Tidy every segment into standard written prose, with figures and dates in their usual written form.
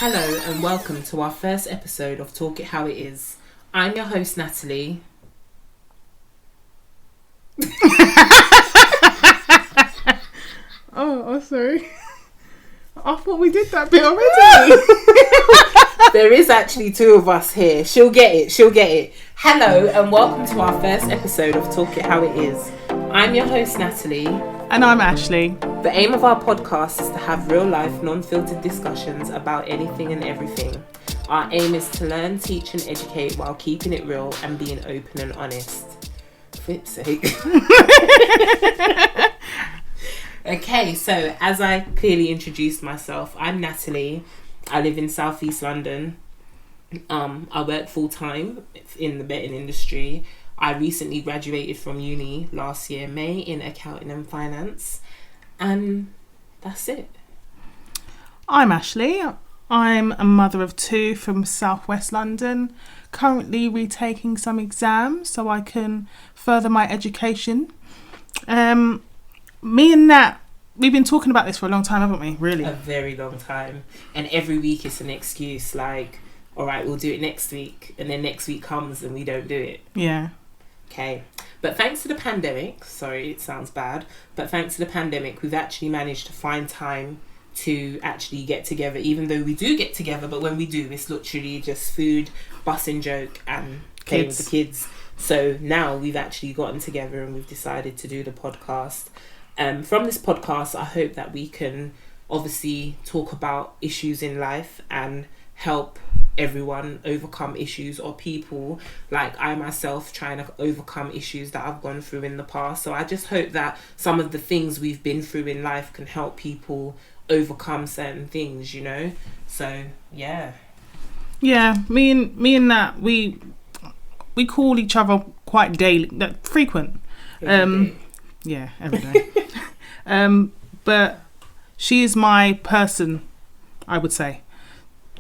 Hello and welcome to our first episode of Talk It How It Is. I'm your host, Natalie. Oh, sorry. I thought we did that bit already. There is actually two of us here. She'll get it. Hello and welcome to our first episode of Talk It How It Is. I'm your host, Natalie. And I'm Ashley. The aim of our podcast is to have real life, non-filtered discussions about anything and everything. Our aim is to learn, teach and educate while keeping it real and being open and honest. For its sake. Okay, so as I clearly introduced myself, I'm Natalie. I live in South East London. I work full-time in the betting industry. I recently graduated from uni last year, May, in accounting and finance. And that's it. I'm Ashley. I'm a mother of two from Southwest London. Currently retaking some exams so I can further my education. Me and Nat, we've been talking about this for a long time, haven't we? Really? A very long time. And every week it's an excuse like, all right, we'll do it next week. And then next week comes and we don't do it. Yeah. Okay. But thanks to the pandemic, sorry, it sounds bad, but thanks to the pandemic, we've actually managed to find time to actually get together, even though we do get together, but when we do, it's literally just food, bus and joke, and playing with the kids. So now we've actually gotten together and we've decided to do the podcast. From this podcast, I hope that we can obviously talk about issues in life and help everyone overcome issues, or people like I myself trying to overcome issues that I've gone through in the past. So I just hope that some of the things we've been through in life can help people overcome certain things, you know. So yeah, me and Nat, we call each other quite daily, frequent. every Yeah, every day. But she is my person, I would say,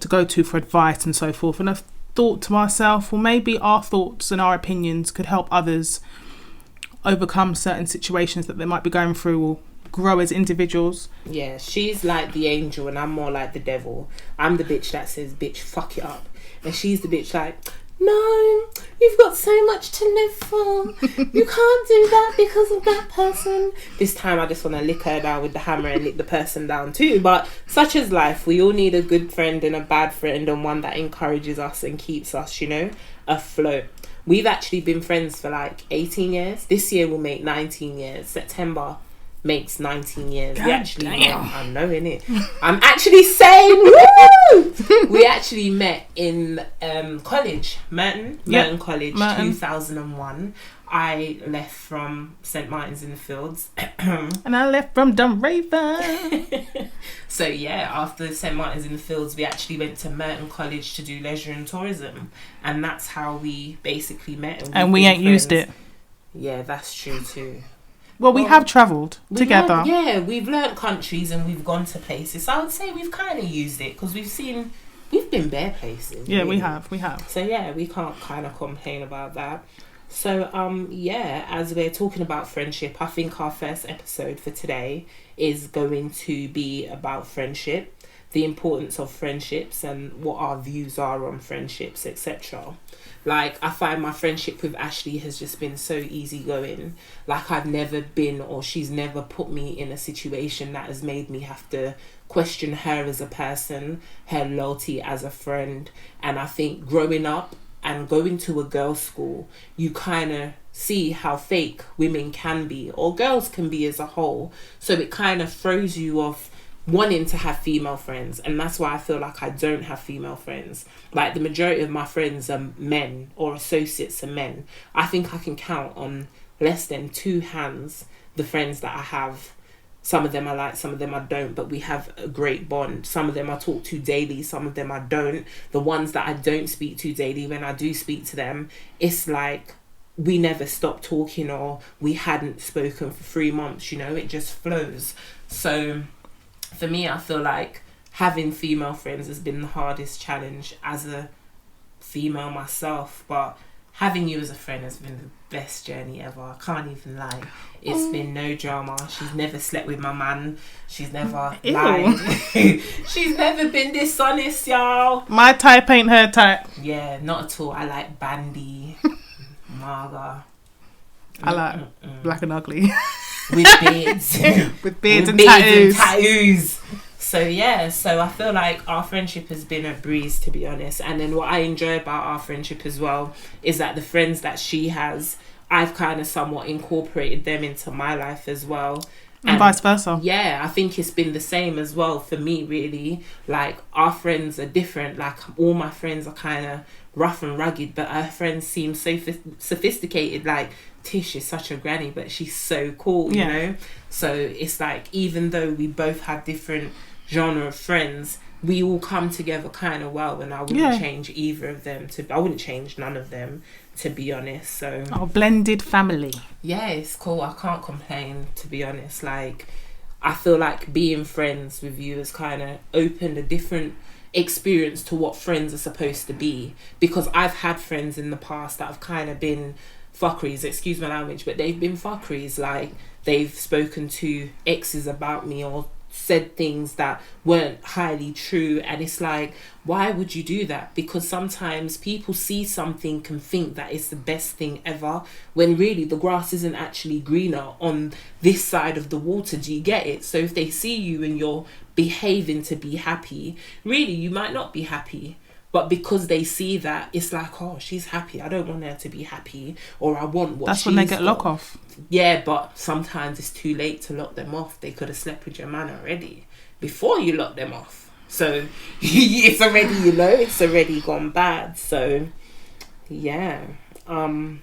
to go to for advice and so forth. And I've thought to myself, well, maybe our thoughts and our opinions could help others overcome certain situations that they might be going through or grow as individuals. Yeah, she's like the angel and I'm more like the devil. I'm the bitch that says, bitch, fuck it up. And she's the bitch like, no, you've got so much to live for. You can't do that because of that person. This time I just want to lick her down with the hammer and lick the person down too. But such is life. We all need a good friend and a bad friend, and one that encourages us and keeps us, you know, afloat. We've actually been friends for like 18 years. This year will make 19 years. September makes 19 years. God We actually damn. met, I'm knowing it. I'm actually saying, woo! We actually met in college, Merton College, Merton. 2001. I left from St Martin's in the Fields. And I left from Dunraven. So yeah, after St Martin's in the Fields, we actually went to Merton College to do leisure and tourism, and that's how we basically met. And we we've ain't been used friends. it. Yeah, that's true too. Well, we have travelled together. We've learnt countries and we've gone to places. So I would say we've kind of used it because we've been bare places. Yeah, really. we have. So yeah, we can't kind of complain about that. So as we're talking about friendship, I think our first episode for today is going to be about friendship, the importance of friendships and what our views are on friendships, etc. Like, I find my friendship with Ashley has just been so easygoing. Like, I've never been, or she's never put me in a situation that has made me have to question her as a person, her loyalty as a friend. And I think growing up and going to a girls' school, you kind of see how fake women can be, or girls can be as a whole. So it kind of throws you off wanting to have female friends, and that's why I feel like I don't have female friends. Like, the majority of my friends are men, or associates are men. I think I can count on less than 2 hands the friends that I have. Some of them I like, some of them I don't, but we have a great bond. Some of them I talk to daily, some of them I don't. The ones that I don't speak to daily, when I do speak to them, it's like we never stopped talking, or we hadn't spoken for 3 months, you know, it just flows. So for me, I feel like having female friends has been the hardest challenge as a female myself, but having you as a friend has been the best journey ever. I can't even lie. It's been no drama. She's never slept with my man. She's never lied. She's never been dishonest, y'all. My type ain't her type. Yeah, not at all. I like Bandy, Marga. I like black and ugly. With beards. With beards and tattoos. tattoos. So yeah, so I feel like our friendship has been a breeze, to be honest. And then what I enjoy about our friendship as well is that the friends that she has, I've kind of somewhat incorporated them into my life as well. And vice versa. Yeah, I think it's been the same as well for me, really. Like, our friends are different. Like, all my friends are kind of rough and rugged, but our friends seem so sophisticated. Like, Tish is such a granny, but she's so cool, you know? So it's like, even though we both have different genre of friends, we all come together kind of well, and I wouldn't change either of them. I wouldn't change none of them, to be honest. So our blended family. Yeah, it's cool. I can't complain, to be honest. Like, I feel like being friends with you has kind of opened a different experience to what friends are supposed to be, because I've had friends in the past that have kind of been fuckeries, excuse my language, but they've been fuckeries. Like, they've spoken to exes about me or said things that weren't highly true, and it's like, why would you do that? Because sometimes people see something and think that it's the best thing ever, when really the grass isn't actually greener on this side of the water. Do you get it? So if they see you and you're behaving to be happy, really you might not be happy, but because they see that, it's like, oh, she's happy, I don't want her to be happy, or I want what that's when they get lock off. Yeah, but sometimes it's too late to lock them off. They could have slept with your man already before you lock them off. So it's already, you know, it's already gone bad. So yeah, I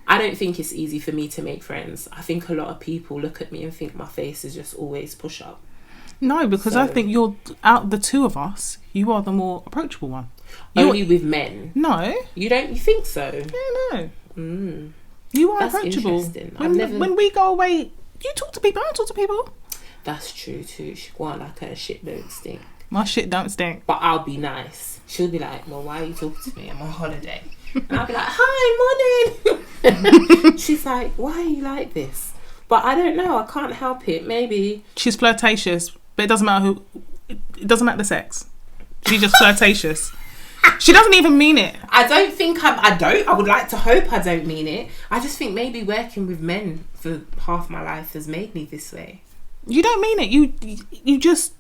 don't think it's easy for me to make friends. I think a lot of people look at me and think my face is just always push up. No, because I think you're, out of the two of us, you are the more approachable one. Only with men? No. You don't? You think so? Yeah, no. You are That's approachable. Interesting. When we go away, you talk to people. I don't talk to people. That's true too. She go on like her shit don't stink. My shit don't stink. But I'll be nice. She'll be like, well, why are you talking to me? I'm on holiday. And I'll be like, hi, morning. She's like, why are you like this? But I don't know. I can't help it. Maybe. She's flirtatious, but it doesn't matter who. It doesn't matter the sex. She's just flirtatious. She doesn't even mean it. I don't think I would like to hope I don't mean it. I just think maybe working with men for half my life has made me this way. You don't mean it. You just.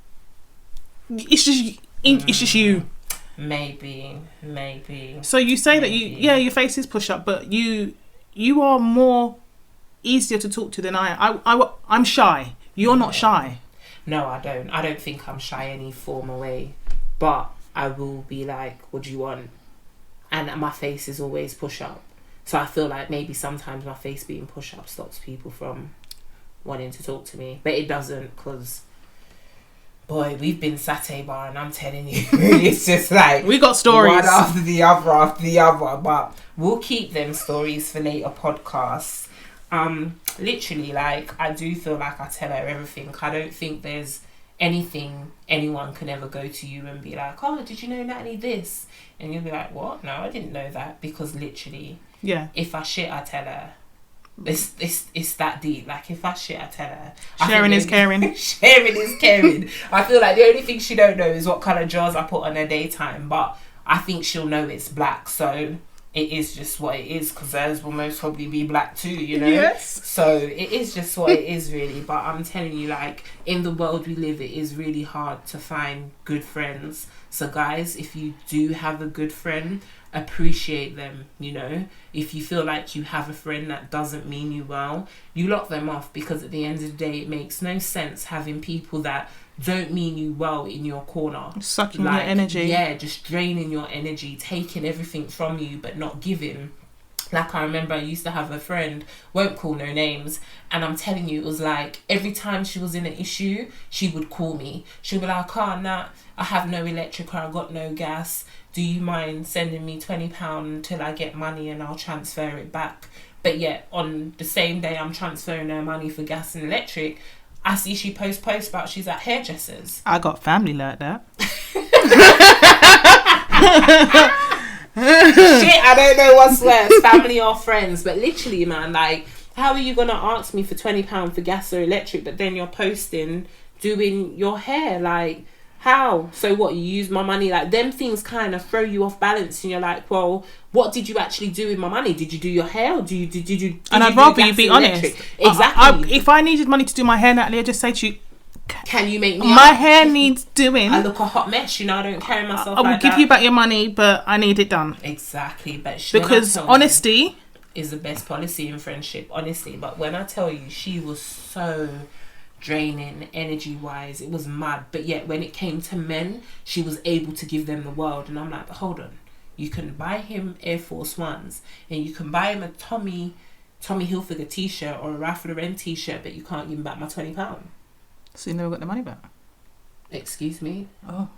It's just you. Maybe. So you say that your face is push up, but you are more easier to talk to than I'm shy. You're not shy. No, I don't think I'm shy any form of way, but I will be like, what do you want? And my face is always push up. So I feel like maybe sometimes my face being push up stops people from wanting to talk to me. But it doesn't, because, boy, we've been satay bar, and I'm telling you, it's just like... We got stories. One after the other. But we'll keep them stories for later podcasts. Literally, like, I do feel like I tell her everything. I don't think there's anything anyone can ever go to you and be like, oh, did you know Natalie this? And you'll be like, what? No, I didn't know that. Because literally, if I shit, I tell her. It's that deep. Like, if I shit, I tell her. Sharing is caring. Sharing is caring. I feel like the only thing she don't know is what colour jars I put on her daytime, but I think she'll know it's black, so it is just what it is, because hers will most probably be black too, you know? Yes. So it is just what it is, really. But I'm telling you, like, in the world we live, it is really hard to find good friends. So guys, if you do have a good friend, appreciate them, you know? If you feel like you have a friend that doesn't mean you well, you lock them off, because at the end of the day, it makes no sense having people that don't mean you well in your corner, sucking your energy. Yeah, just draining your energy, taking everything from you but not giving. Like, I remember I used to have a friend, won't call no names, and I'm telling you, it was like every time she was in an issue, she would call me. She'll be like, oh, Nat, I have no electric, or I got no gas, do you mind sending me £20 until I get money and I'll transfer it back? But yet on the same day I'm transferring her money for gas and electric, I see she posts about she's at hairdressers. I got family like that. I don't know what's worse, family or friends. But literally, man, like, how are you gonna ask me for £20 for gas or electric, but then you're posting doing your hair? Like, how? So what, you use my money? Like, them things kind of throw you off balance, and you're like, well, what did you actually do with my money? Did you do your hair, or did you and I'd rather you be honest. Exactly. If I needed money to do my hair, Natalie, I'd just say to you, can you make me my hair needs doing? I look a hot mess, you know. I don't carry myself I will give you back your money, but I need it done. Exactly. But because honesty is the best policy in friendship, honestly. But when I tell you, she was so draining energy wise, it was mad. But yet when it came to men, she was able to give them the world. And I'm like, hold on, you can buy him Air Force Ones, and you can buy him a Tommy Hilfiger t-shirt or a Ralph Lauren t-shirt, but you can't give him back my £20. So you never got the money back? Excuse me? Oh.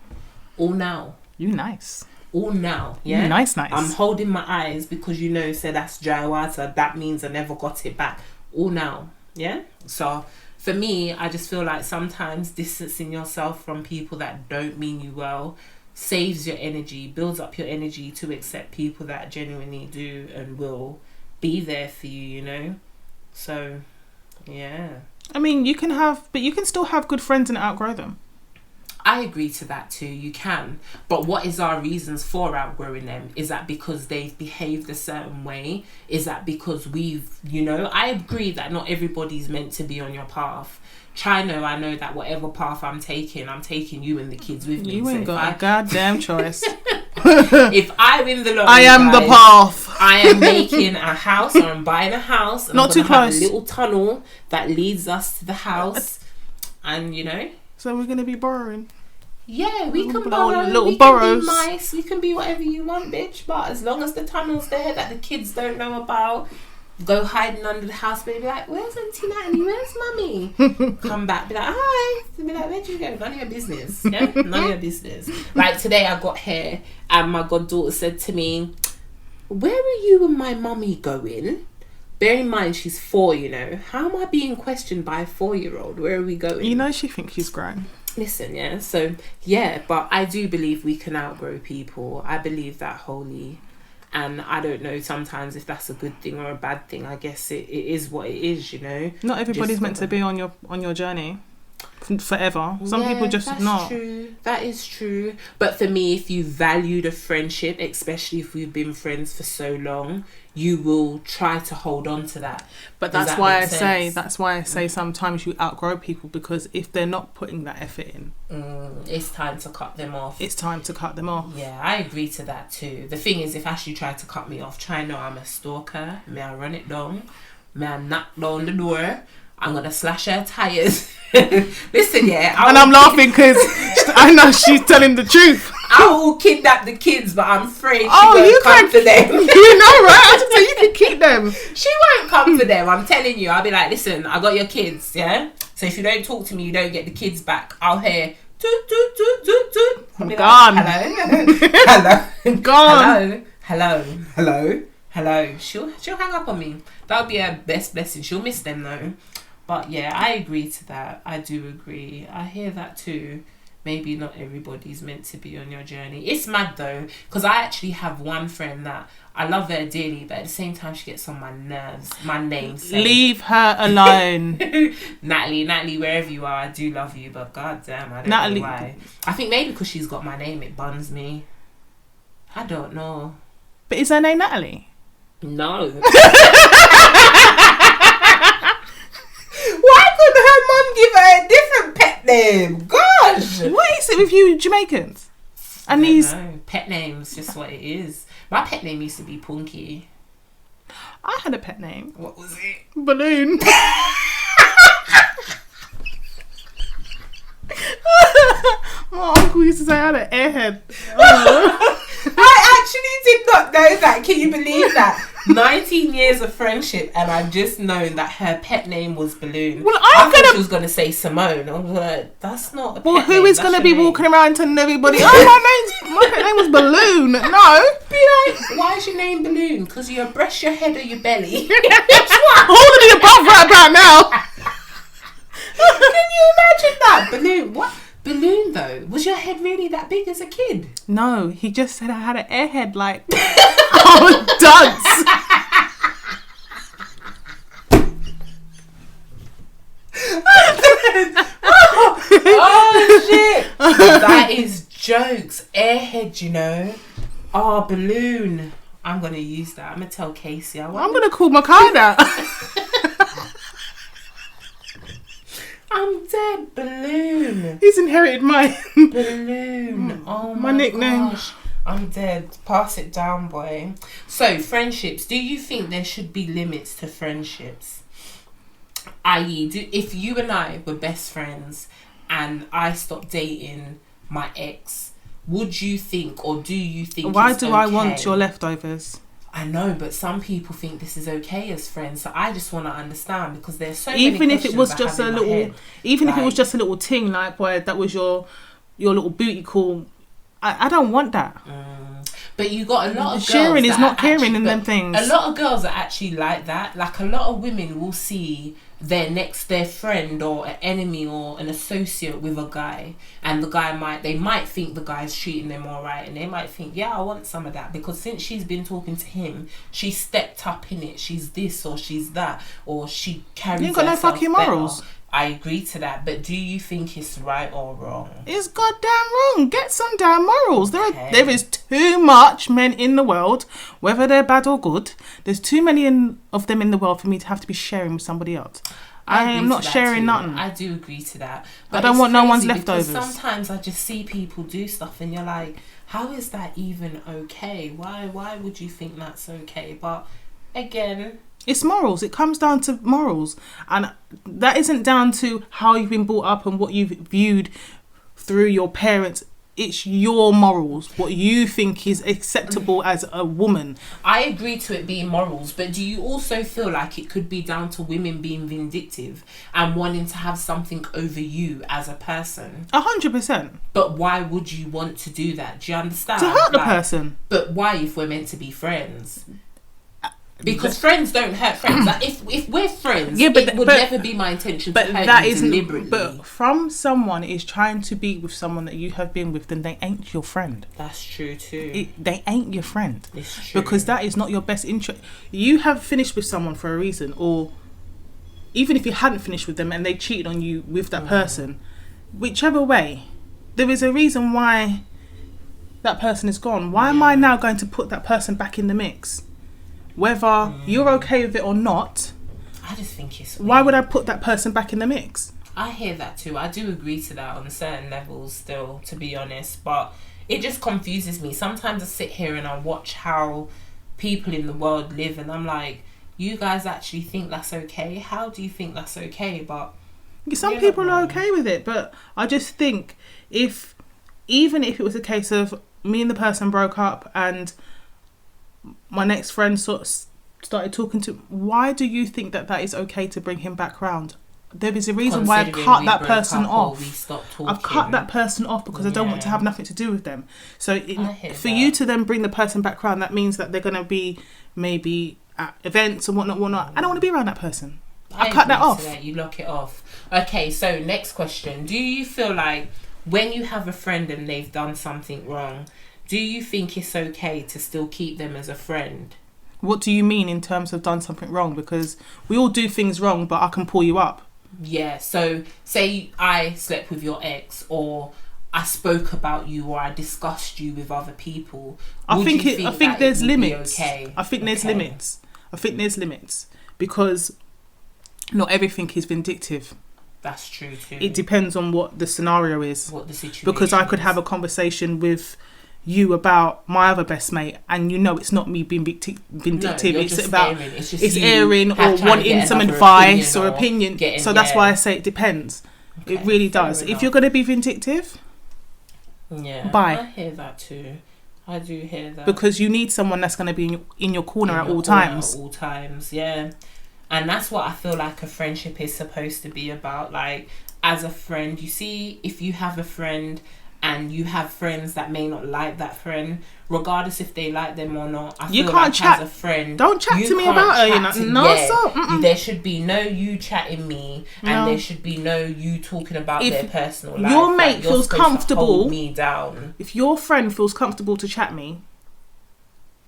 All now. You nice. All now, yeah? You nice. I'm holding my eyes because, you know, say that's dry water. That means I never got it back. All now, yeah? So for me, I just feel like sometimes distancing yourself from people that don't mean you well saves your energy, builds up your energy to accept people that genuinely do and will be there for you, you know? So, yeah. I mean, you can still have good friends and outgrow them. I agree to that too, you can. But what is our reasons for outgrowing them? Is that because they've behaved a certain way? Is that because we've, you know, I agree that not everybody's meant to be on your path. I know that whatever path I'm taking you and the kids with me. You ain't got a goddamn choice. If I'm in the long I am the path. I am making a house, or I'm buying a house. And not I'm too close. have a little tunnel that leads us to the house, and you know. So we're gonna be borrowing. Yeah, we can borrow. Little borrows. Can be nice. We can be whatever you want, bitch. But as long as the tunnel's there that the kids don't know about, go hiding under the house, but be like, "Where's Auntie Natalie? Where's Mummy?" Come back, be like, "Hi." Be like, "Where'd you go? None of your business." Yeah, none of your business. Like today, I got here, and my goddaughter said to me, "Where are you and my mummy going?" Bear in mind, she's 4. You know, how am I being questioned by a 4-year-old? Where are we going? You know, she thinks she's grown. Listen, yeah. So yeah, but I do believe we can outgrow people. I believe that wholly. And I don't know sometimes if that's a good thing or a bad thing. I guess it is what it is, you know. Not everybody's meant to be on your journey forever. Some people just that's not. True. That is true. But for me, if you value the friendship, especially if we've been friends for so long, you will try to hold on to that. But that's why I say sometimes you outgrow people, because if they're not putting that effort in, it's time to cut them off. Yeah, I agree to that too. The thing is, if Ashley tried to cut me off, try know I'm a stalker. May I run it down? May I knock down the door? I'm gonna slash her tires. Listen, yeah. I'm laughing because I know she's telling the truth. I will kidnap the kids, but I'm afraid she won't come for them. You know, right? I just say you can keep them. She won't come for them. I'm telling you. I'll be like, listen, I got your kids, yeah. So if you don't talk to me, you don't get the kids back. I'll hear toot toot toot toot toot. I'm gone. Like, hello, gone. Hello. She'll hang up on me. That'll be her best blessing. She'll miss them though. But yeah, I agree to that. I do agree. I hear that too. Maybe not everybody's meant to be on your journey. It's mad though, because I actually have one friend that I love her dearly, but at the same time she gets on my nerves. My namesake. Leave her alone. Natalie, wherever you are, I do love you, but goddamn, I don't know why. I think maybe because she's got my name, it buns me. I don't know. But is her name Natalie? No. Why couldn't her mum give her a different pet name? Gosh! What is it with you Jamaicans? And these pet names, just what it is. My pet name used to be Punky. I had a pet name. What was it? Balloon. My uncle used to say I had an airhead. I actually did not know that. Can you believe that? 19 years of friendship, and I've just known that her pet name was Balloon. Well, I thought she was going to say Simone. I was like, that's not a pet name. Well, who is going to be walking around telling everybody, my pet name was Balloon? No. Be like, why is your name Balloon? Because you breast your head or your belly? All of the above right about now. Can you imagine that? Balloon. What? Balloon though, was your head really that big as a kid? No, he just said I had an airhead like oh dunce. Oh shit! That is jokes. Airhead, you know. Oh, balloon. I'm gonna use that. I'm gonna tell Casey. I'm gonna call my card out. I'm dead. Balloon. He's inherited my Balloon. Oh my nickname. Gosh. I'm dead. Pass it down, boy. So, friendships. Do you think there should be limits to friendships? I.e., if you and I were best friends and I stopped dating my ex, would you think, or do you think why it's do okay? I want your leftovers? I know, but some people think this is okay as friends. So I just want to understand, because there's so even many if it was questions just I a have in my little, head. even if it Like- was just a little ting, like where that was your little booty call. I don't want that. But you got a lot of Sharing girls is that not are caring actually- in them but things. A lot of girls are actually like that. Like, a lot of women will see their friend or an enemy or an associate with a guy, and the guy they might think the guy's treating them all right, and they might think, yeah, I want some of that, because since she's been talking to him, she stepped up in it. She's this or she's that, or she carries You ain't got no herself fucking better. morals. I agree to that, but do you think it's right or wrong? It's goddamn wrong. Get some damn morals. Okay. There is too much men in the world, whether they're bad or good. There's too many of them in the world for me to have to be sharing with somebody else. I agree am to not that sharing too. nothing. I do agree to that. I don't it's want no one's crazy because leftovers. Sometimes I just see people do stuff and you're like, how is that even okay? Why would you think that's okay? But again, It's morals. It comes down to morals. And that isn't down to how you've been brought up and what you've viewed through your parents. It's your morals, what you think is acceptable as a woman. I agree to it being morals, but do you also feel like it could be down to women being vindictive and wanting to have something over you as a person? 100%. But why would you want to do that? Do you understand? To hurt the Like, person. But why, if we're meant to be friends? Because friends don't hurt friends. Like, if we're friends, Yeah, but it would but- never be my intention But to hurt that you isn't. deliberately. But from someone is trying to be with someone that you have been with, then they ain't your friend. That's true too. They ain't your friend. It's true. Because that is not your best interest. You have finished with someone for a reason, or even if you hadn't finished with them and they cheated on you with that person, whichever way, there is a reason why that person is gone. Why am I now going to put that person back in the mix? Whether you're okay with it or not, I just think it's why weird. would I put that person back in the mix? I hear that too. I do agree to that on certain levels still, to be honest. But it just confuses me. Sometimes I sit here and I watch how people in the world live, and I'm like, you guys actually think that's okay? How do you think that's okay? But Some you're people not are wrong. okay with it, but I just think even if it was a case of me and the person broke up and my next friend sort of started talking to, why do you think that is okay to bring him back round? There is a reason why I've considering cut we that broke person up or off. we stopped talking. I've cut that person off because I don't want to Yeah. have nothing to do with them. So I hear for that. you to then bring the person back round, that means that they're going to be maybe at events and whatnot. I don't want to be around that person. I cut that agree to off. that. You lock it off. Okay, so next question. Do you feel like when you have a friend and they've done something wrong, do you think it's okay to still keep them as a friend? What do you mean in terms of done something wrong? Because we all do things wrong, but I can pull you up. Yeah, so say I slept with your ex, or I spoke about you, or I discussed you with other people. I would think you I that think there's it would be limits. Okay? I think there's Okay. limits. I think there's limits because not everything is vindictive. That's true too. It depends on what the scenario is. What the situation Because I could is. have a conversation with you about my other best mate, and you know it's not me being vindictive. No, you're it's just about airing. It's just it's you airing or trying to wanting get some another advice or opinion opinion. getting- So that's yeah. why I say it depends. It Okay, really fair does. If enough. you're going to be vindictive, Yeah, Bye. I hear that too. I do hear that. because you need someone that's going to be in your corner In at your all corner times. At all times, yeah. And that's what I feel like a friendship is supposed to be about. Like, as a friend, you see, if you have a friend and you have friends that may not like that friend, regardless if they like them or not. I You feel can't like chat. as a friend, Don't chat you to me can't about her, you know. chat to- No, yeah, so there should be no you chatting me, and No. there should be no you talking about If their personal life. your Like, mate you're feels supposed to comfortable- hold me down. if your friend feels comfortable to chat me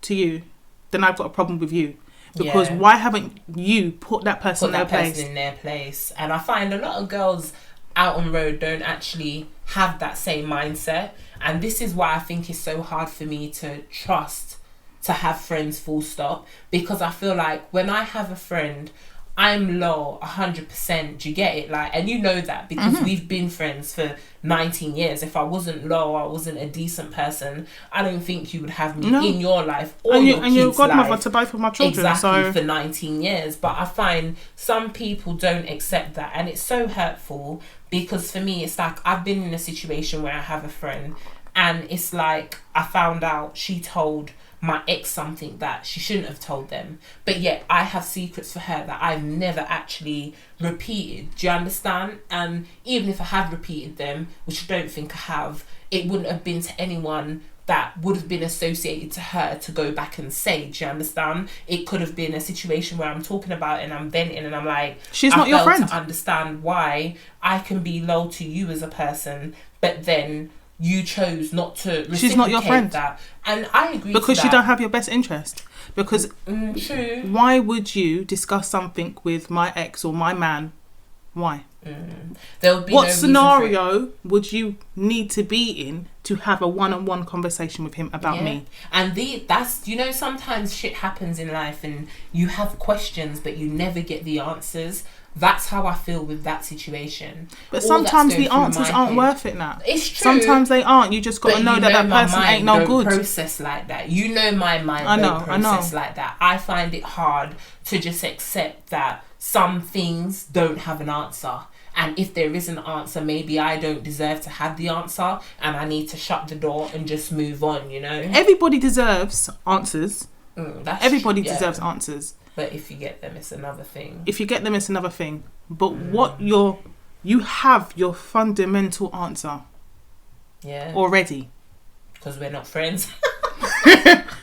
to you, then I've got a problem with you. Because Yeah. why haven't you put that person Put in their that place? person in their place. And I find a lot of girls out on road don't actually have that same mindset. And this is why I think it's so hard for me to trust to have friends full stop. Because I feel like when I have a friend, I'm low 100%. Do you get it? Like, and you know that because we've been friends for 19 years. If I wasn't low, I wasn't a decent person, I don't think you would have me in your life or and your kids' you're godmother life. to both of my children. Exactly, So for 19 years. But I find some people don't accept that, and it's so hurtful because for me it's like I've been in a situation where I have a friend and it's like I found out she told my ex something that she shouldn't have told them, but yet I have secrets for her that I've never actually repeated. Do you understand? And even if I have repeated them, which I don't think I have, it wouldn't have been to anyone that would have been associated to her to go back and say. Do you understand? It could have been a situation where I'm talking about it and I'm venting and I'm like, she's I not your failed friend. to understand why I can be low to you as a person, but then you chose not to reciprocate She's not your friend. that. And I agree Because to she that. don't have your best interest. Because True. why would you discuss something with my ex or my man? Why? There would be What no reason for it. scenario would you need to be in to have a one-on-one conversation with him about me? And that's, you know, sometimes shit happens in life and you have questions but you never get the answers. That's how I feel with that situation. But All sometimes that's the going through answers my aren't head. worth it now. It's true. Sometimes they aren't. You just got But to know you that that my person mind ain't no don't good. process like that. You know my mind I know, don't I know. process like that. I find it hard to just accept that some things don't have an answer. And if there is an answer, maybe I don't deserve to have the answer and I need to shut the door and just move on, you know? Everybody deserves answers. Everybody yeah. deserves answers. But if you get them, it's another thing. If you get them, it's another thing. But what you have your fundamental answer Yeah. already. Because we're not friends.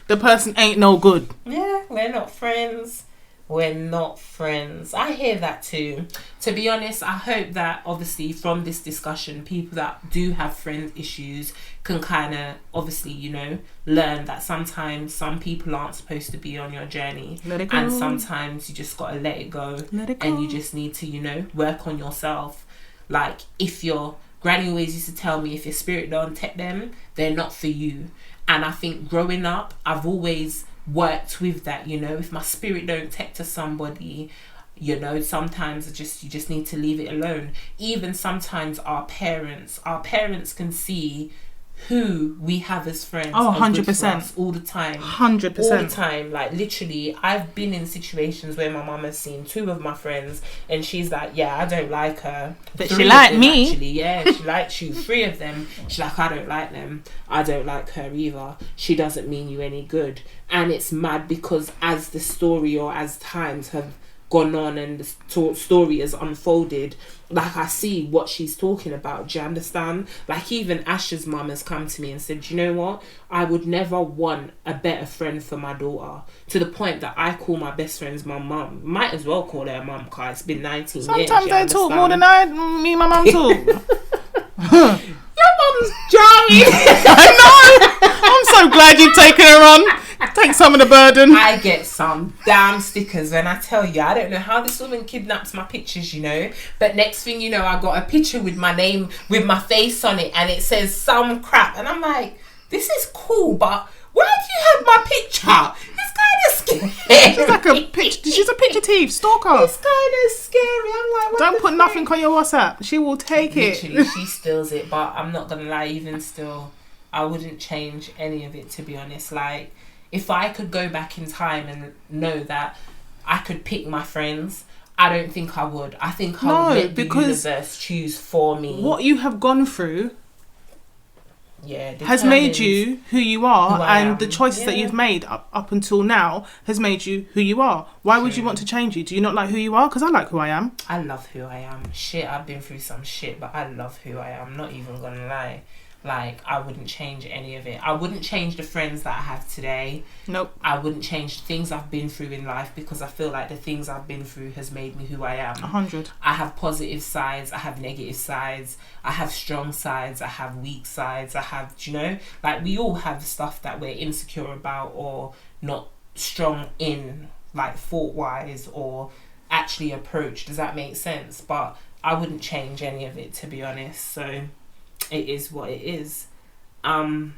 The person ain't no good. Yeah, we're not friends. We're not friends. I hear that too. To be honest, I hope that obviously from this discussion, people that do have friend issues can kind of obviously, you know, learn that sometimes some people aren't supposed to be on your journey. Let it go. And sometimes you just got to let it go. Let it go. And you just need to, you know, work on yourself. Like if your granny always used to tell me, if your spirit don't take them, they're not for you. And I think growing up, I've always worked with that, you know. If my spirit don't take to somebody, you know, sometimes you just need to leave it alone. Even sometimes our parents can see who we have as friends. Oh, are good for 100%. us all the time. 100%. All the time. Like literally, I've been in situations where my mum has seen two of my friends and she's like, yeah, I don't like her. But Three she of like them, me. Actually, yeah, she likes you. Three of them, she's like, I don't like them. I don't like her either. She doesn't mean you any good. And it's mad because as the story or as times have gone on and the story has unfolded, like I see what she's talking about. Do you understand? Like even Ash's mum has come to me and said, you know what, I would never want a better friend for my daughter, to the point that I call my best friends my mum. Might as well call her mum because it's been 19 years. Sometimes you they talk more understand? than me and my mum talk. Your mum's jarring. I know. I'm so glad you've taken her on. Take some of the burden. I get some damn stickers when I tell you. I don't know how this woman kidnaps my pictures, you know. But next thing you know, I got a picture with my name, with my face on it, and it says some crap. And I'm like, this is cool, but why do you have my picture? It's kind of scary. She's like a pitch. She's a picture thief, stalker. It's kind of scary. I'm like, what Don't the put frick? nothing on your WhatsApp. She will take it. Literally, she steals it. But I'm not gonna lie, even still, I wouldn't change any of it, to be honest. Like, if I could go back in time and know that I could pick my friends, I don't think I would. I think I would let the because universe choose for me. What you have gone through Yeah, has made you who you are, who I and am. the choices that Yeah. you've made up until now has made you who you are. Why would you want to change you? Do you not like who you are? Because I like who I am. I love who I am. Shit, I've been through some shit, but I love who I am. Not even gonna lie. Like, I wouldn't change any of it. I wouldn't change the friends that I have today. Nope. I wouldn't change things I've been through in life, because I feel like the things I've been through has made me who I am. 100. I have positive sides, I have negative sides, I have strong sides, I have weak sides, I have, you know, like, we all have stuff that we're insecure about or not strong in, like, thought-wise or actually approach. Does that make sense? But I wouldn't change any of it, to be honest. So it is what it is. I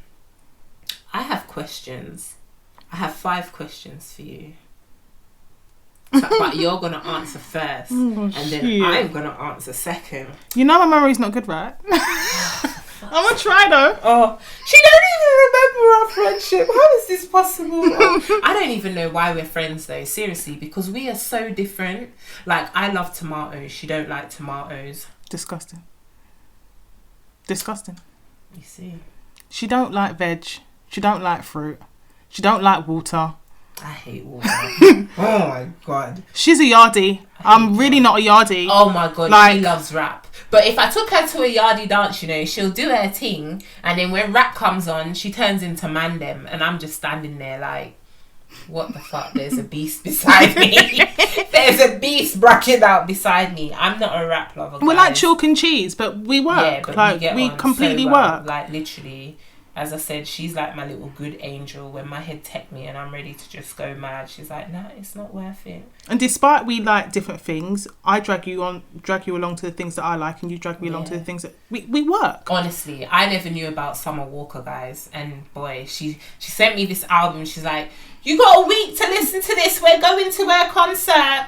have questions. I have 5 questions for you. But you're going to answer first. And then I'm going to answer second. You know my memory's not good, right? I'm going to try though. Oh, she don't even remember our friendship. How is this possible? Oh, I don't even know why we're friends though, seriously, because we are so different. Like, I love tomatoes. She don't like tomatoes. Disgusting. You see? She don't like veg. She don't like fruit. She don't like water. I hate water. Oh my god. She's a yardie. I'm really not a yardie. Oh my god, like, she loves rap. But if I took her to a yardie dance, you know, she'll do her thing, and then when rap comes on, she turns into Mandem, and I'm just standing there like, what the fuck? There's a beast beside me. There's a beast bracking out beside me. I'm not a rap lover, guys. We're like chalk and cheese, but we work. Yeah, but like, we completely so well. work. Like, literally, as I said, she's like my little good angel. When my head tech me and I'm ready to just go mad, she's like, nah, it's not worth it. And despite we like different things, I drag you along to the things that I like, and you drag me along to the things that we work. Honestly, I never knew about Summer Walker, guys, and boy, she sent me this album. She's like, you got a week to listen to this. We're going to her concert.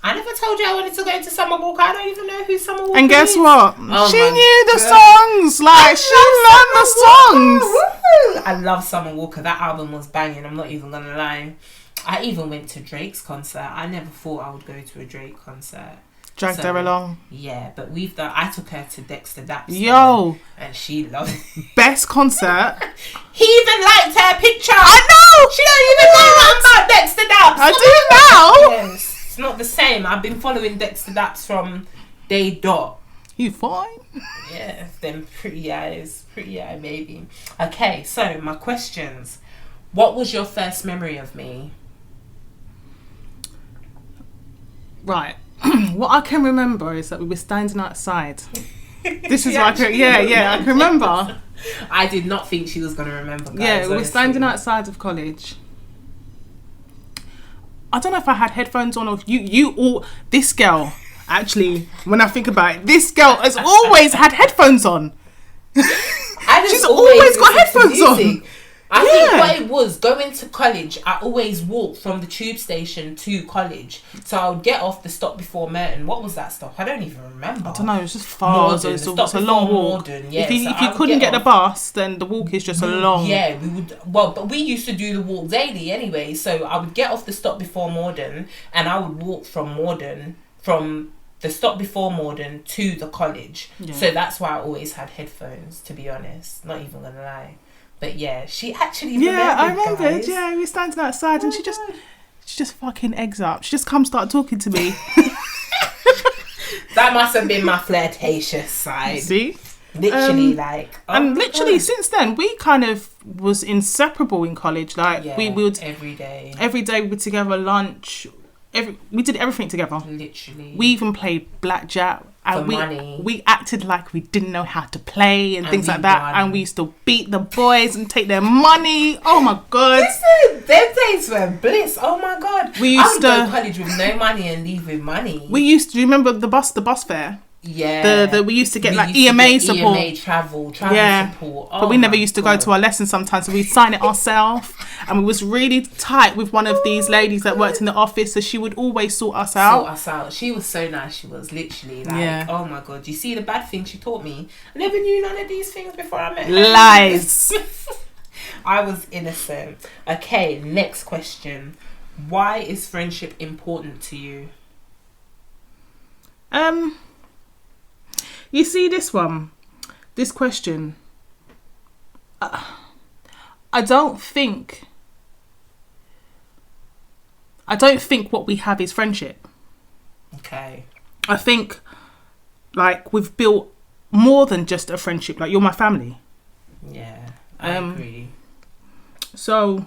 I never told you I wanted to go to Summer Walker. I don't even know who Summer Walker is. And guess what? Oh, she knew the songs. Like, she learned the songs. I love Summer Walker. That album was banging. I'm not even going to lie. I even went to Drake's concert. I never thought I would go to a Drake concert. Dragged her along. Yeah, but I took her to Dexter Daps. Yo. And she loved it. Best concert. He even liked her picture. I know. She don't even know nothing about Dexter Daps. I do now. Yes. It's not the same. I've been following Dexter Daps from day dot. You fine? Yeah, them pretty eyes, baby. Okay, so my questions. What was your first memory of me? Right. What I can remember is that we were standing outside. This is like I can remember. I did not think she was going to remember, guys. Yeah, we were standing outside of college. I don't know if I had headphones on or you all. This girl, actually, when I think about it, this girl has always had headphones on. She's always got headphones on. I think what it was, going to college, I always walked from the tube station to college. So I would get off the stop before Merton. What was that stop? I don't even remember. I don't know, it was just far. Morden, it's a long walk. Morden, yeah. If you couldn't get the bus, then the walk is just a long... Yeah, we would... Well, but we used to do the walk daily anyway. So I would get off the stop before Morden, and I would walk from the stop before Morden to the college. Yeah. So that's why I always had headphones, to be honest. Not even going to lie. But yeah, she actually remembered, I remembered. guys. Yeah, we were standing outside, and she just fucking eggs up. She just come start talking to me. That must have been my flirtatious side. See, literally, literally since then we kind of was inseparable in college. Like we would every day we were together, lunch. We did everything together. Literally, we even played blackjack. And we acted like we didn't know how to play and things like that. Won. And we used to beat the boys and take their money. Oh my god. Listen, them days were bliss. Oh my god. I would go to college with no money and leave with money. We used to, do you remember the bus fare? Yeah. We used to get EMA support. EMA travel support. Oh, but we never used to go to our lessons sometimes, so we'd sign it ourselves. And we was really tight with one of these ladies that worked in the office, so she would always sort us out. She was so nice. She was literally like, oh my god, you see the bad thing she taught me? I never knew none of these things before I met her. Lies. I was innocent. Okay, next question. Why is friendship important to you? You see this question. I don't think what we have is friendship. Okay. I think like we've built more than just a friendship. Like, you're my family. Yeah, I agree. So,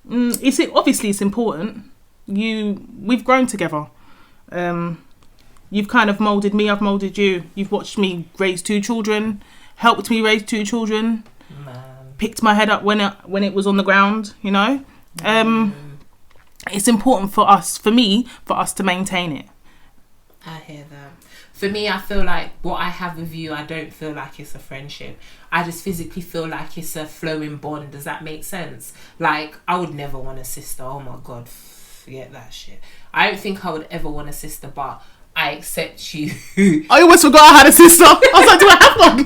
it's important. We've grown together. You've kind of moulded me, I've moulded you. You've watched me raise 2 children, helped me raise 2 children, picked my head up when it was on the ground, you know. It's important for us to maintain it. I hear that. For me, I feel like what I have with you, I don't feel like it's a friendship. I just physically feel like it's a flowing bond. Does that make sense? Like, I would never want a sister. Oh my God, forget that shit. I don't think I would ever want a sister, but I accept you. I almost forgot I had a sister. I was like, do I have one?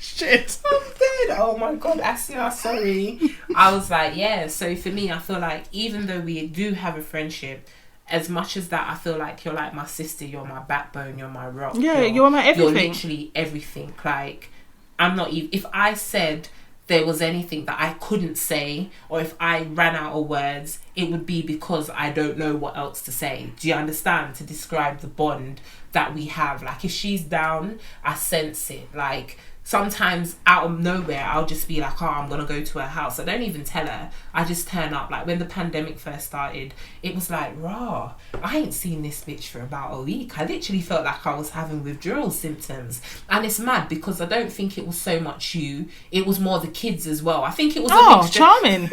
Shit. I'm dead. Oh my God, Asia, sorry. I was like, yeah. So for me, I feel like even though we do have a friendship, as much as that, I feel like you're like my sister, you're my backbone, you're my rock. Yeah, you're my everything. You're literally everything. Like, I'm not even... If I said there was anything that I couldn't say, or if I ran out of words, it would be because I don't know what else to say. Do you understand? To describe the bond that we have. Like, if she's down, I sense it. Like, sometimes out of nowhere, I'll just be like, oh, I'm going to go to her house. I don't even tell her. I just turn up. Like, when the pandemic first started, it was like, rah, I ain't seen this bitch for about a week. I literally felt like I was having withdrawal symptoms. And it's mad because I don't think it was so much you. It was more the kids as well. I think it was a mixture. Oh, charming.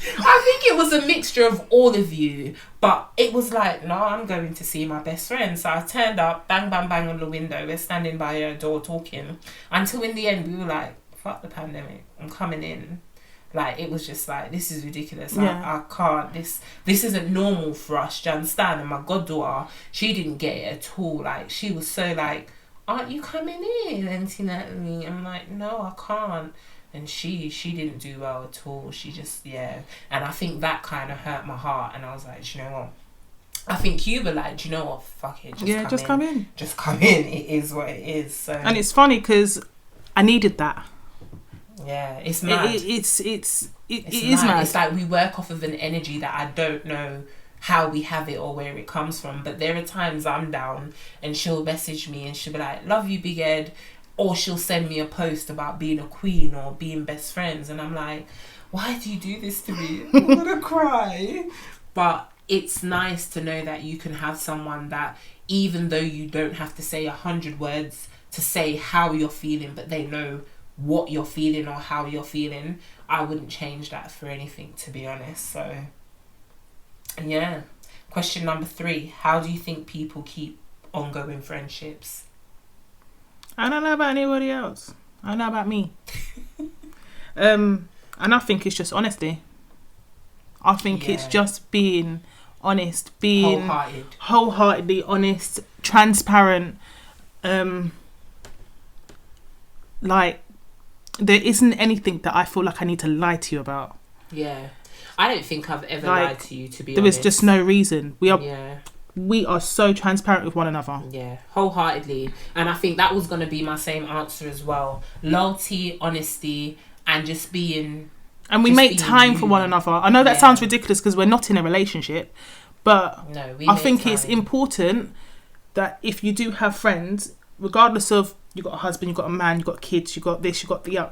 I think it was a mixture of all of you, but it was like, no, I'm going to see my best friend. So I turned up, bang, bang, bang on the window. We're standing by her door talking. Until in the end, we were like, fuck the pandemic. I'm coming in. Like, it was just like, this is ridiculous. Yeah. I can't. This isn't normal for us. Do you understand? And my goddaughter, she didn't get it at all. Like, she was so like, aren't you coming in? And I'm like, no, I can't. And she didn't do well at all. She just, yeah. And I think that kind of hurt my heart. And I was like, do you know what? I think you were like, do you know what? Fuck it. Just come in. Just come in. It is what it is. So. And it's funny because I needed that. Yeah, it's mad. It is mad. It's like we work off of an energy that I don't know how we have it or where it comes from. But there are times I'm down and she'll message me and she'll be like, love you, big Ed. Or she'll send me a post about being a queen or being best friends. And I'm like, why do you do this to me? I'm going to cry. But it's nice to know that you can have someone that, even though you don't have to say 100 words to say how you're feeling, but they know what you're feeling or how you're feeling. I wouldn't change that for anything, to be honest. So, yeah. Question number 3. How do you think people keep ongoing friendships? I don't know about anybody else. I know about me. And I think it's just honesty. I think it's just being honest, being wholeheartedly honest, transparent. Like, there isn't anything that I feel like I need to lie to you about. Yeah. I don't think I've ever lied to you, to be honest. There is just no reason. We are so transparent with one another. Yeah, wholeheartedly. And I think that was going to be my same answer as well. Loyalty, honesty, and just being... And we make time for one another. I know that sounds ridiculous because we're not in a relationship, but I think it's important that if you do have friends, regardless of you've got a husband, you've got a man, you've got kids, you've got this, you've got the...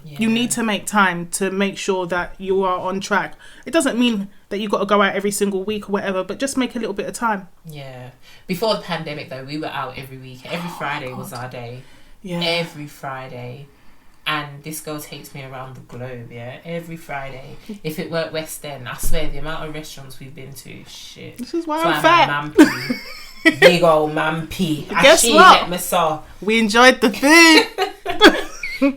You need to make time to make sure that you are on track. It doesn't mean that you've got to go out every single week or whatever, but just make a little bit of time. Yeah. Before the pandemic, though, we were out every week. Every Friday was our day. Yeah. Every Friday. And this girl takes me around the globe, yeah? Every Friday. If it weren't West End, I swear, the amount of restaurants we've been to, shit. This is why I'm fat. Big old mampy. Guess what? We enjoyed the food.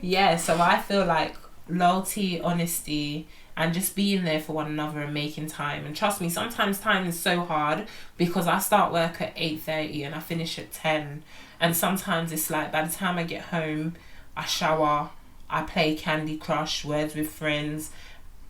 Yeah, so I feel like loyalty, honesty, and just being there for one another and making time. And trust me, sometimes time is so hard because I start work at 8:30 and I finish at 10. And sometimes it's like by the time I get home, I shower, I play Candy Crush, Words with Friends.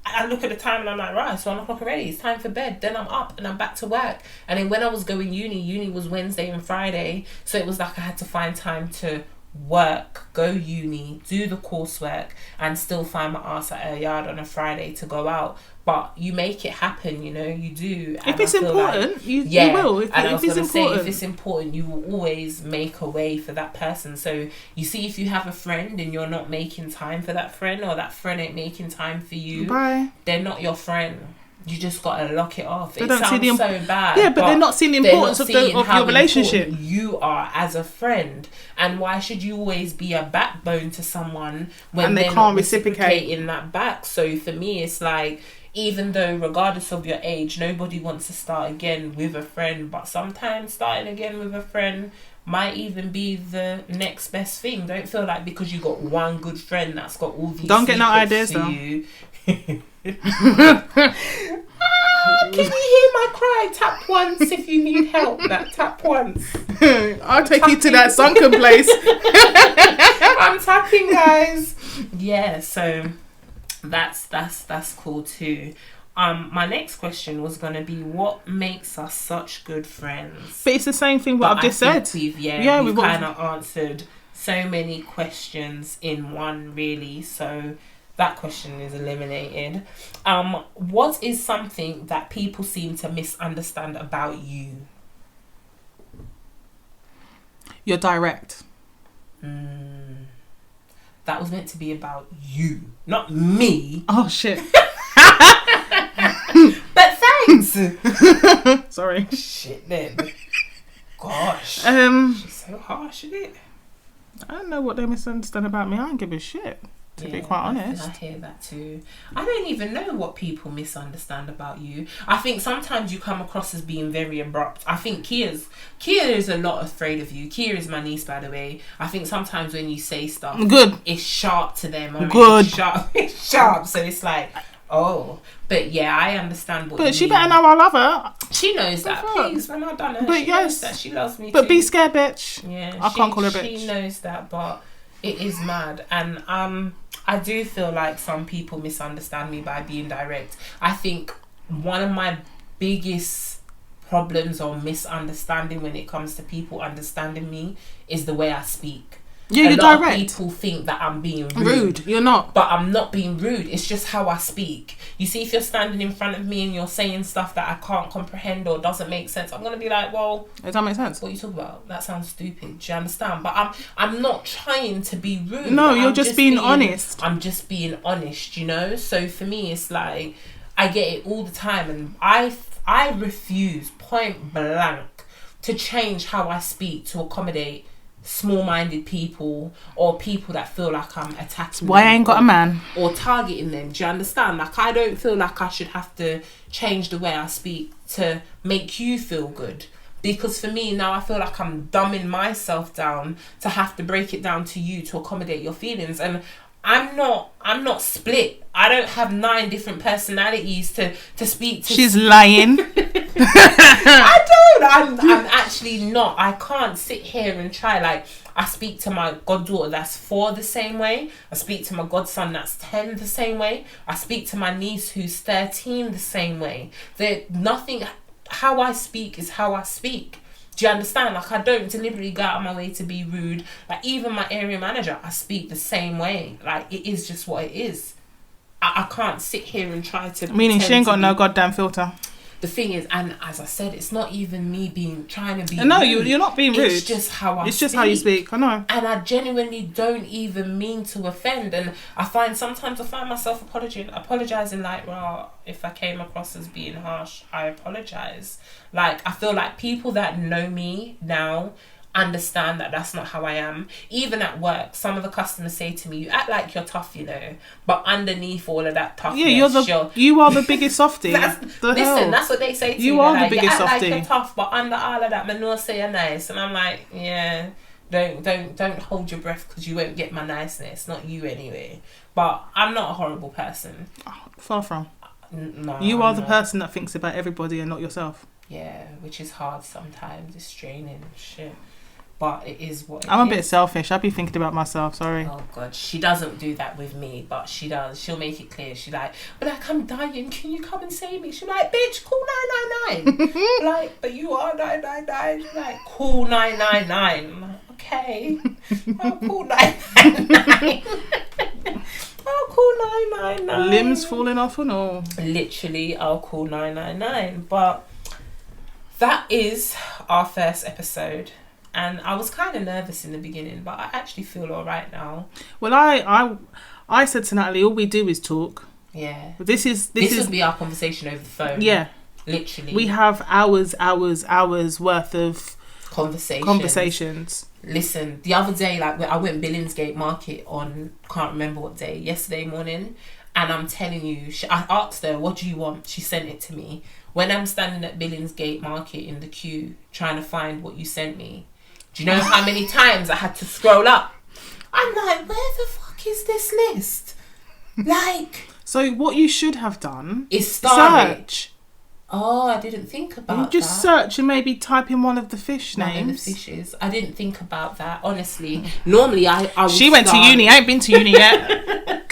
I look at the time and I'm like, right, it's 1 o'clock already. It's time for bed. Then I'm up and I'm back to work. And then when I was going uni was Wednesday and Friday. So it was like I had to find time to work, go uni, do the coursework, and still find my ass at a yard on a Friday to go out. But you make it happen, you know, you do. If it's important, you will. If it's important. If it's important, you will always make a way for that person. So you see, if you have a friend and you're not making time for that friend, or that friend ain't making time for you, bye. They're not your friend. You just gotta lock it off. They It don't sounds see so bad. Yeah, but they're not seeing the importance of your relationship. You are as a friend, and why should you always be a backbone to someone when and they they're can't not reciprocate reciprocating that back? So for me, it's like, even though regardless of your age, nobody wants to start again with a friend, but sometimes starting again with a friend might even be the next best thing. Don't feel like because you got one good friend that's got all these don't get no ideas to though. You. Can you hear my cry? Tap once if you need help. That tap once. I'll take you to that sunken place. I'm tapping, guys. Yeah, so that's cool too. My next question was gonna be, what makes us such good friends? But it's the same thing what I've just said. We've kind of answered so many questions in one, really. So that question is eliminated. What is something that people seem to misunderstand about you? You're direct. That was meant to be about you, not me. Oh shit. But thanks. Sorry. Shit then. Gosh. She's so harsh, isn't it? I don't know what they misunderstand about me. I don't give a shit. To be quite honest. I hear that too. I don't even know what people misunderstand about you. I think sometimes you come across as being very abrupt. I think Kia is a lot afraid of you. Kia is my niece, by the way. I think sometimes when you say stuff, good, it's sharp to them. Good. It's sharp. So it's like, oh. But yeah, I understand what. But she better know I love her. She knows that. Please, when I've done her, but she knows that she loves me. But too. Be scared, bitch. Yeah, I can't call her bitch. She knows that, but it is mad. And I do feel like some people misunderstand me by being direct. I think one of my biggest problems or misunderstanding when it comes to people understanding me is the way I speak. Yeah, you're direct. direct. People think that I'm being rude. You're not. But I'm not being rude. It's just how I speak. You see, if you're standing in front of me and you're saying stuff that I can't comprehend or doesn't make sense, I'm gonna be like, well, does that make sense? What are you talking about? That sounds stupid. Do you understand? But I'm not trying to be rude. No, you're just being honest. I'm just being honest, you know? So for me, it's like, I get it all the time, and I refuse, point blank, to change how I speak to accommodate small-minded people or people that feel like I'm attacking why them I ain't got a man or targeting them. Do you understand? Like, I don't feel like I should have to change the way I speak to make you feel good, because for me now I feel like I'm dumbing myself down to have to break it down to you to accommodate your feelings. And I'm not split. I don't have 9 different personalities to speak to. She's lying. I don't. I'm actually not. I can't sit here and try. Like, I speak to my goddaughter that's 4 the same way. I speak to my godson that's 10 the same way. I speak to my niece who's 13 the same way. How I speak is how I speak. Do you understand? Like, I don't deliberately go out of my way to be rude. Like, even my area manager, I speak the same way. Like, it is just what it is. I can't sit here and try to... Meaning she ain't got no goddamn filter. The thing is, and as I said, it's not even me trying to be no, rude. you're not being rude. It's just how I speak. It's just how you speak, I know. And I genuinely don't even mean to offend. And sometimes I find myself apologising like, well, if I came across as being harsh, I apologise. Like, I feel like people that know me now understand that that's not how I am. Even at work, some of the customers say to me, you act like you're tough, you know, but underneath all of that toughness, you are the biggest softie. That's what they say to me. You are the biggest you act softie. like you're tough, but under all of that, man, say you're nice. And I'm like, yeah, don't hold your breath, because you won't get my niceness. Not you anyway. But I'm not a horrible person. Far from. No, you are the person that thinks about everybody and not yourself. Yeah, which is hard sometimes. It's draining. Shit. But it is what it I'm a is. bit selfish. I be thinking about myself, sorry. Oh God, she doesn't do that with me, but she does. She'll make it clear. She's like, but like, I'm dying, can you come and save me? She's like, bitch, call 999. Like, but you are 999. She's like, call 999. I'm like, okay. I'll call 999. I'll call 999. Limbs falling off and all. Literally, I'll call 999. But that is our first episode. And I was kind of nervous in the beginning, but I actually feel all right now. Well, I said to Natalie, all we do is talk. Yeah. This would be our conversation over the phone. Yeah. Literally. We have hours worth of conversations. Listen, the other day, like I went Billingsgate Market on, can't remember what day, yesterday morning. And I'm telling you, I asked her, what do you want? She sent it to me. When I'm standing at Billingsgate Market in the queue, trying to find what you sent me, do you know how many times I had to scroll up? I'm like, where the fuck is this list? Like... So what you should have done is start search. Oh, I didn't think about that. Just search and maybe type in one of the fish names. One of the fishes. I didn't think about that, honestly. Normally, I would She went to uni. I ain't been to uni yet.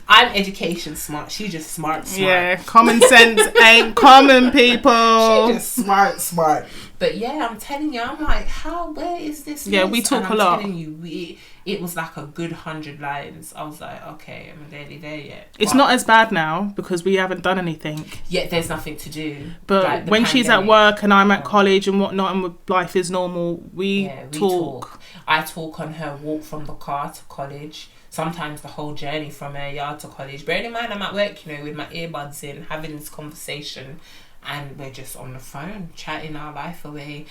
I'm education smart. She just smart. Yeah, common sense ain't common, people. She just smart. But yeah, I'm telling you, I'm like, where is this Yeah, list? we talk and a lot. I'm telling you, it was like a good 100 lines. I was like, okay, I'm barely there yet. It's not as bad now because we haven't done anything. Yeah, there's nothing to do. But like when she's at work and I'm at college and whatnot and life is normal, we talk. I talk on her walk from the car to college. Sometimes the whole journey from her yard to college. Bearing in mind I'm at work, with my earbuds in, having this conversation. And we're just on the phone, chatting our life away.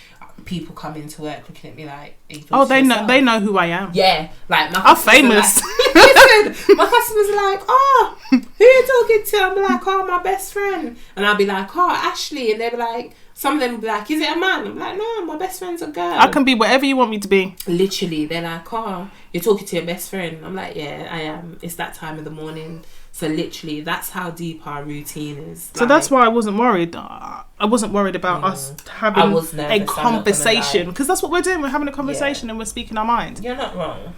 People come into work looking at me like, they know who I am. Yeah, like I'm famous. Listen, my customers are like, oh, who are you talking to? I'm like, oh, my best friend. And I'll be like, oh, Ashley. And they'll be like, some of them will be like, is it a man? I'm like, no, my best friend's a girl. I can be whatever you want me to be. Literally, they're like, oh, you're talking to your best friend. I'm like, yeah, I am. It's that time of the morning. So literally, that's how deep our routine is. So that's why I wasn't worried. I wasn't worried about us having a conversation. Because that's what we're doing. We're having a conversation and we're speaking our mind. You're not wrong.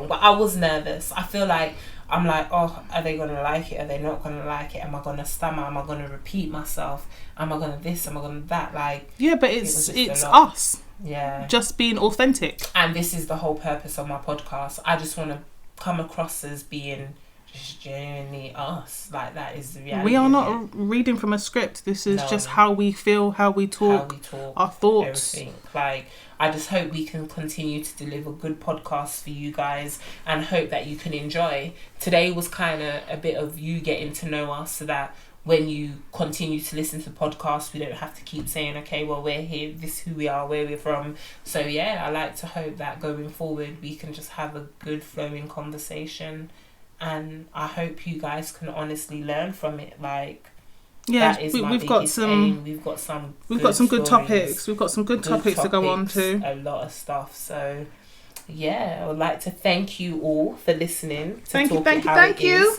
But I was nervous. I feel like, I'm like, oh, are they going to like it? Are they not going to like it? Am I going to stammer? Am I going to repeat myself? Am I going to this? Am I going to that? Like, yeah, but it's us. Yeah. Just being authentic. And this is the whole purpose of my podcast. I just want to come across as being just genuinely us. Like, that is the reality. We are not reading from a script. This is just how we feel, how we talk, our thoughts. Everything. Like, I just hope we can continue to deliver good podcasts for you guys and hope that you can enjoy. Today was kind of a bit of you getting to know us so that when you continue to listen to the podcast, we don't have to keep saying, okay, well, we're here, this is who we are, where we're from. So, yeah, I like to hope that going forward, we can just have a good flowing conversation. And I hope you guys can honestly learn from it. Like, yeah, that is we've got some good topics. We've got some good topics to go on to. A lot of stuff. So, yeah, I would like to thank you all for listening. Thank you.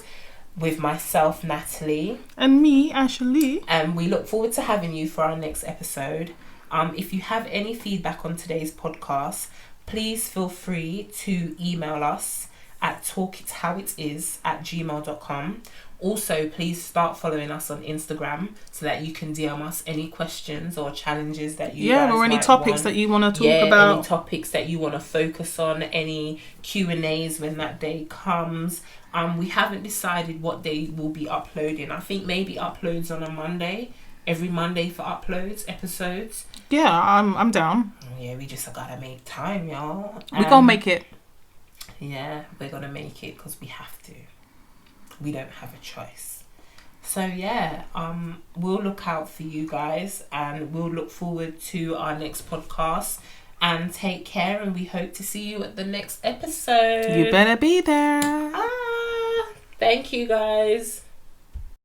With myself, Natalie. And me, Ashley. And we look forward to having you for our next episode. If you have any feedback on today's podcast, please feel free to email us at talkithowitis@gmail.com. Also, please start following us on Instagram so that you can DM us any questions or challenges that you guys or any might topics want. that you want to talk about. Any topics that you want to focus on, any Q&As when that day comes. We haven't decided what day we'll be uploading. I think maybe uploads on a Monday. Every Monday for episodes. Yeah, I'm down. Yeah, we just gotta make time, y'all. We're gonna make it. Yeah, we're gonna make it because we have to. We don't have a choice. So yeah, we'll look out for you guys and we'll look forward to our next podcast. And take care, and we hope to see you at the next episode. You better be there. Thank you, guys.